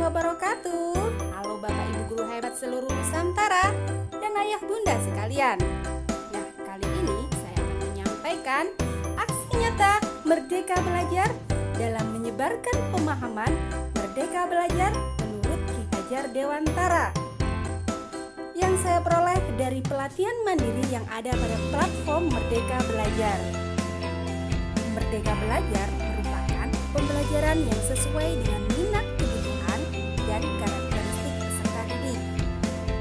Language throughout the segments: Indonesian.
wabarakatuh. Halo Bapak Ibu guru hebat seluruh Nusantara dan ayah bunda sekalian. Nah, kali ini saya akan menyampaikan aksi nyata Merdeka Belajar dalam menyebarkan pemahaman Merdeka Belajar menurut Ki Hajar Dewantara yang saya peroleh dari pelatihan mandiri yang ada pada platform Merdeka Belajar. Merdeka Belajar merupakan pembelajaran yang sesuai dengan minat, kebutuhan, dan karakteristik peserta didik.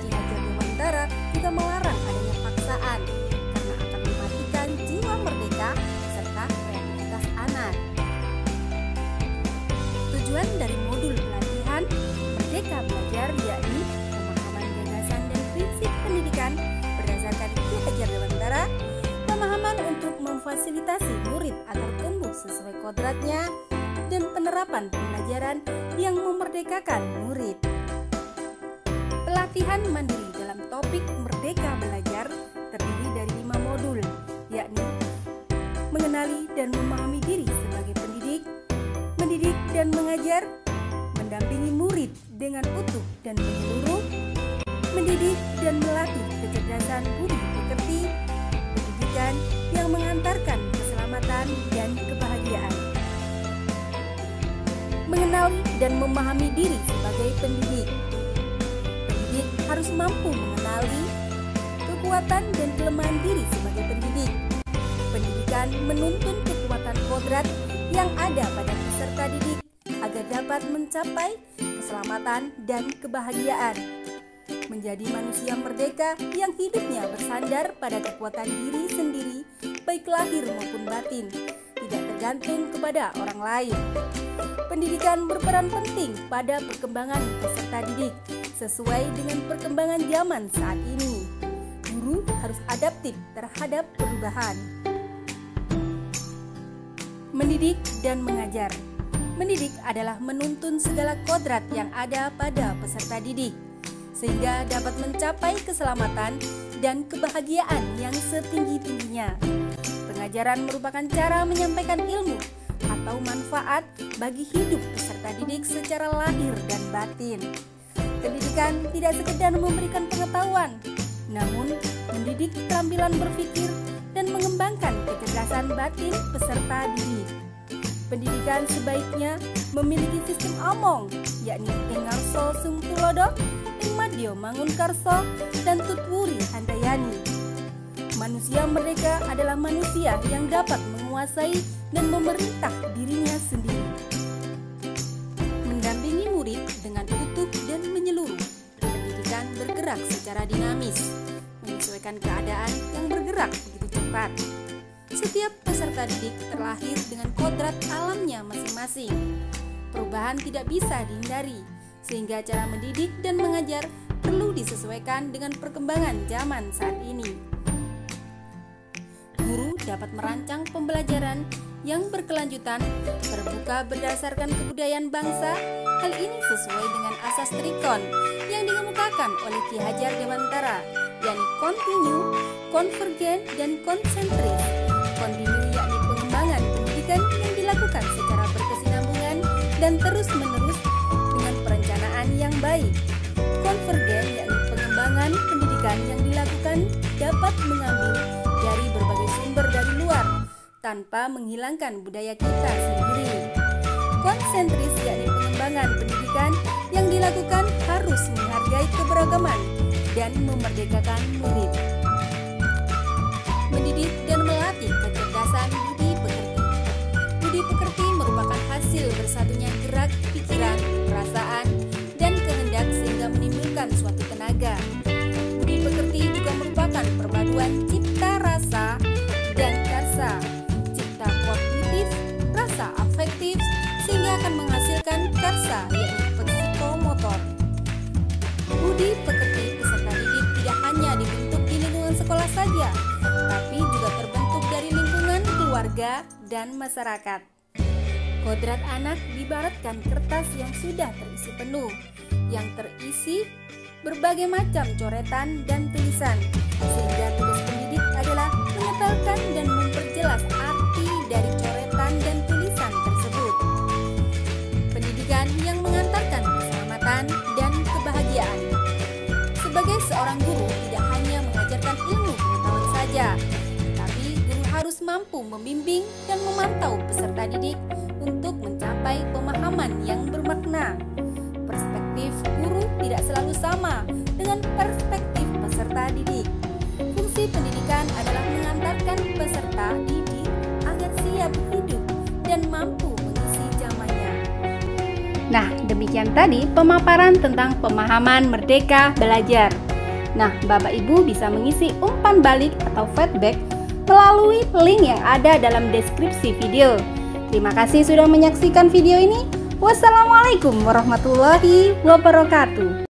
Ki Hajar Dewantara juga melarang adanya paksaan karena akan mematikan jiwa merdeka serta kreativitas anak. Tujuan dari modul pelatihan Merdeka Belajar yakni pemahaman gagasan dan prinsip pendidikan berdasarkan Ki Hajar Dewantara, pemahaman untuk memfasilitasi murid agar tumbuh sesuai kodratnya, dan penerapan pembelajaran yang memerdekakan murid. Pelatihan mandiri dalam topik Merdeka Belajar terdiri dari 5 modul, yakni mengenali dan memahami diri sebagai pendidik, mendidik dan mengajar, mendampingi murid dengan utuh dan menyeluruh, mendidik dan melatih kecerdasan budi pekerti, pendidikan yang mengantarkan keselamatan dan kebahagiaan. Mengenali dan memahami diri sebagai pendidik. Pendidik harus mampu mengenali kekuatan dan kelemahan diri sebagai pendidik. Pendidikan menuntun kekuatan kodrat yang ada pada peserta didik agar dapat mencapai keselamatan dan kebahagiaan. Menjadi manusia merdeka yang hidupnya bersandar pada kekuatan diri sendiri, baik lahir maupun batin, tidak tergantung kepada orang lain. Pendidikan berperan penting pada perkembangan peserta didik sesuai dengan perkembangan zaman saat ini. Guru harus adaptif terhadap perubahan. Mendidik dan mengajar. Mendidik adalah menuntun segala kodrat yang ada pada peserta didik sehingga dapat mencapai keselamatan dan kebahagiaan yang setinggi-tingginya. Pengajaran merupakan cara menyampaikan ilmu atau manfaat bagi hidup peserta didik secara lahir dan batin. Pendidikan tidak sekedar memberikan pengetahuan, namun mendidik keterampilan berpikir dan mengembangkan kecerdasan batin peserta didik. Pendidikan sebaiknya memiliki sistem omong, yakni Engarso Sung Tulodo, Madyo Mangunkarso, dan Tutwuri Handayani. Manusia merdeka adalah manusia yang dapat menguasai dan memerintah dirinya sendiri. Mendampingi murid dengan utuh dan menyeluruh. Pendidikan bergerak secara dinamis, menyesuaikan keadaan yang bergerak begitu cepat. Setiap peserta didik terlahir dengan kodrat alamnya masing-masing. Perubahan tidak bisa dihindari, sehingga cara mendidik dan mengajar perlu disesuaikan dengan perkembangan zaman saat ini. Guru dapat merancang pembelajaran yang berkelanjutan, terbuka berdasarkan kebudayaan bangsa. Hal ini sesuai dengan asas Trikon yang dikemukakan oleh Ki Hajar Dewantara, yakni kontinu, konvergen, dan konsentris. Kontinu yakni pengembangan pendidikan yang dilakukan secara berkesinambungan dan terus-menerus dengan perencanaan yang baik. Konvergen yakni pengembangan pendidikan yang dilakukan dapat mengambil dari berbagai sumber dari luar tanpa menghilangkan budaya kita sendiri. Konsentris yakni pengembangan pendidikan yang dilakukan harus menghargai keberagaman dan memerdekakan murid. Mendidik dan melatih kecerdasan budi pekerti. Budi pekerti merupakan hasil bersatunya gerak, pikiran, perasaan, dan kehendak sehingga menimbulkan suatu tenaga. Budi pekerti juga merupakan perpaduan cipta rasa dan karsa, cipta kognitif, rasa afektif, sehingga akan menghasilkan karsa yaitu psikomotor. Budi pekerti peserta didik tidak hanya dibentuk di lingkungan sekolah saja, tapi juga terbentuk dari lingkungan keluarga dan masyarakat. Kodrat anak dibaratkan kertas yang sudah terisi penuh, yang terisi berbagai macam coretan dan tulisan, sehingga tugas pendidik adalah menyetelkan dan memperjelas arti dari coretan dan tulisan tersebut. Pendidikan yang mengantarkan keselamatan mampu membimbing dan memantau peserta didik untuk mencapai pemahaman yang bermakna. Perspektif guru tidak selalu sama dengan perspektif peserta didik. Fungsi pendidikan adalah mengantarkan peserta didik agar siap hidup dan mampu mengisi zamannya. Nah, demikian tadi pemaparan tentang pemahaman merdeka belajar. Nah, Bapak Ibu bisa mengisi umpan balik atau feedback melalui link yang ada dalam deskripsi video. Terima kasih sudah menyaksikan video ini. Wassalamualaikum warahmatullahi wabarakatuh.